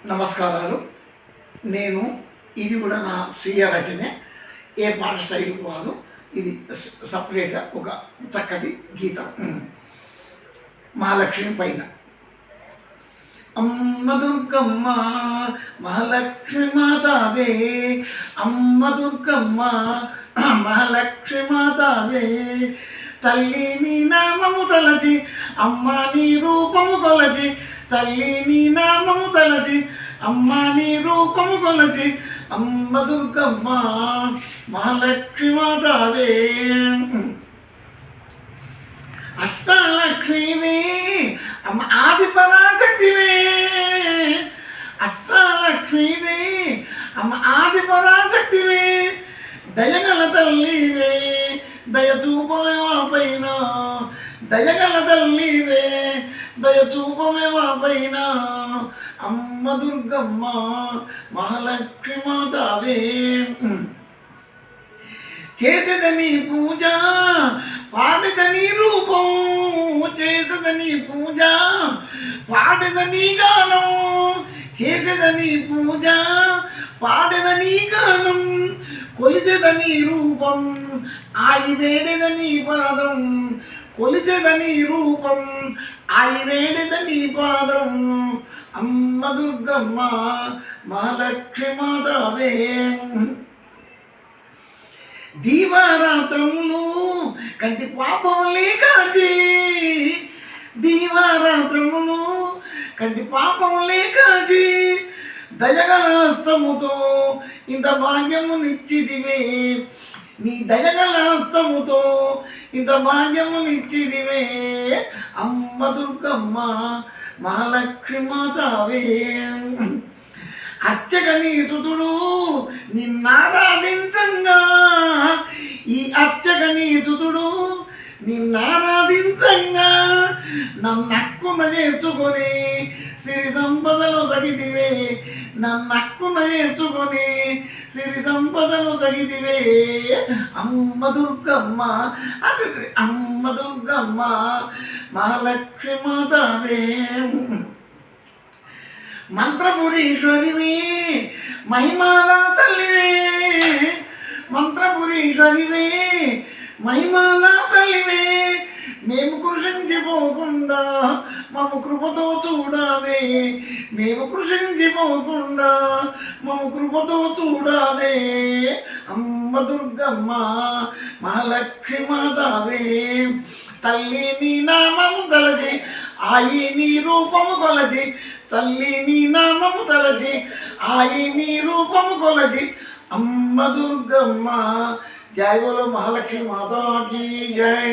నమస్కారాలు. నేను ఇది కూడా నా స్వీయ రచనే. ఏ పాట స్టైల్ కాదు. ఇది సపరేట్‌గా ఒక చక్కటి గీతం. మహాలక్ష్మి పైన. అమ్మ దుర్గమ్మ మహాలక్ష్మి మాతావే, అమ్మ దుర్గమ్మ మహాలక్ష్మి మాతావే, తల్లి నీ నామము తలచి అమ్మ నీ రూపము కొలచి, తల్లి నీ నామము తలచి అమ్మ నీ రూపము కొలచి, అమ్మ దుర్గమ్మ మహాలక్ష్మి మాతావే. అష్టాలక్ష్మివే అమ్మ ఆది పరాశక్తివే, అష్టాలక్ష్మివే అమ్మ ఆది పరాశక్తివే, దయగల తల్లివే దయ చూపమే మా పైన, దయగల తల్లివే దయ చూపమే మా పైన, అమ్మ దుర్గమ్మ మహాలక్ష్మి మాతావే. చేసేదని పూజ పాడదని రూపం, చేసేదని పూజ పాడదని గానం, చేసేదని పూజ పాడదని గానం, కొలిచెదని రూపం ఆయి వేడెదని పాదం, కొలిచెదని రూపం ఆయి వేడెదని పాదం, అమ్మ దుర్గమ్మ మహాలక్ష్మి మాతావే. దీవారాత్రములు కంటి పాపములే కాచి, దీవారాత్రములు కంటి పాపములే కాచి, దయగల హస్తముతో ఇంత భాగ్యము నిచ్చిదివే, నీ దయగల హస్తముతో ఇంత భాగ్యము నిచ్చిదివే, అమ్మ దుర్గమ్మ మహాలక్ష్మి మాతావే. అర్చకని సుతుడు నిన్నారాధించంగా, ఈ అర్చకని సుతుడు నిన్నారాధించంగా, నన్నక్కున చేర్చుకొని సిరి సంపదలు సగితివే, నన్నక్కున చేర్చుకొని సిరి సంపదలు సగితివే, అమ్మ దుర్గమ్మ అమ్మ దుర్గమ్మ మహాలక్ష్మి మాతావే. మంత్రపురీశ్వరివే మహిమాల తల్లివే, మంత్రపురీశ్వరివే మహిమాల తల్లివే, మేము కృషించిపోకుండా మము కృపతో చూడావే, మేము కృషించిపోకుండా మము కృపతో చూడావే, అమ్మ దుర్గమ్మ మహాలక్ష్మి మాతావే. తల్లి నీ నామము తలచి ఆయి నీ రూపము కొలచి, తల్లి నీ నామము తలచి ఆయి నీ రూపము కొలచి, అమ్మ దుర్గమ్మ. జై బోలో మహాలక్ష్మి మాతాకి జై.